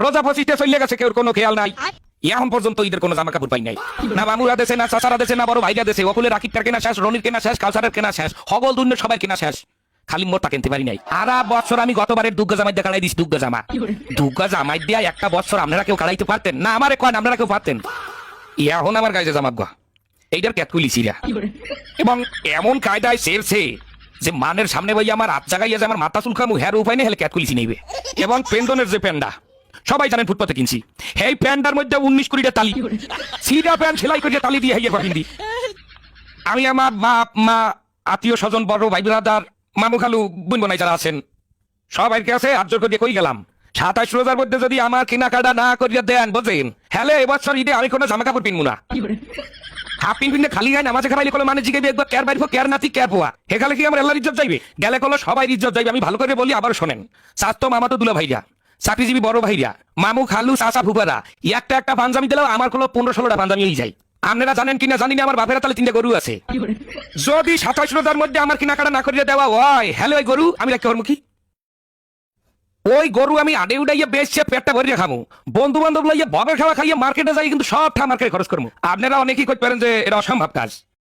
রোজা ফসিতে চলে গেছে, কেউ কোনো খেয়াল নাই। এখন পর্যন্ত ঈদের কোনো জামা কাপড় পাই নাই। না মামুরা দেশে, না চাচারা দেশে, না বড় ভাইরা দেশে। অকুলের রাকিবটার কেনা শেষ, রনির কেনা শেষ, কাউসারের কেনা শেষ, হগল দুনিয়ার সবাই কেনা শেষ, খালি মোটটা কিনতে পারি নাই। আর বছর আমি গতবারের দুগ্গা জামাই দিয়ে কাড়াই দিস। দুগ্গা জামাই দিয়ে একটা বছর আপনারা কেউ কাড়াইতে পারতেন না? আমারে কয় আপনারা কেউ পারতেন? এখন আমার গায়ে জামা গা এইটার ক্যাটকুলিছিরা এবং এমন কায়দায় সেরছে যে মানের সামনে বই আমার হাত জাগাইয়া যে আমার মাথা চুলকামু হের উপায় নেই, হেলে ক্যাটকুলিছি নেবে। এবং পেন্দনের যে প্যান্ডা সবাই জানেন ফুটপাতে কিনছি, এই প্যান্ডার মধ্যে 19 কোটিটা তালি, সিডা প্যান্ট সেলাই করে তালি দিয়ে হাইয়া কিনদি। আমি আমার মা আত্মীয় স্বজন, বড় ভাই ব্রাদার, মামু খালু বোন বোনাই যারা আছেন সবাই কাছে হাত জোর করে কই গেলাম, 27 রোজার মধ্যে যদি আমার কেনাকাটা না করিয়া দেন বোঝেন, হ্যালে এবছর ঈদে আমি কোনো জামা কাপড় কিনবো না। হাফ পিন খালি গায়ে নামাজে খারাইলে কোনো মানে জিগে একবার কেয়ার বাইর কেয়ার নাতি কেয়ার পোয়া, হেখালে কি আমার আল্লাহর ইজ্জত যাইবে? গেলে কোনো সবাই ইজ্জত যাইবে। আমি ভালো করে বলি, আবার শোনেন। স্বাস্থ্য মামা তো দুলা ভাইরা, চাকরিজীবী বড় ভাইরা, মামু খালু চাচা ফুপারা, একটা পাঞ্জাবি দিলেও আমার কোনো 15-16টা পাঞ্জাবি হয়ে যায়। আপনারা জানেন কিনা জানি না, আমার বাপের তালে 3টা গরু আছে। যদি 27 রোজার মধ্যে আমার কেনাকাটা না করিয়া দেওয়া হয়, হ্যালো ওই গরু আমি রাখতে পারবো কি? ওই গরু আমি আডে উড়াইয়া বেচছে পেটটা ভরিয়া খামু, বন্ধু বান্ধব লাইয়া ববের খাওয়া খাইয়া মার্কেটে যাই, কিন্তু সব মার্কেটে খরচ করবো। আপনারা অনেকেই করতে পারেন যে এটা অসম্ভব কাজ।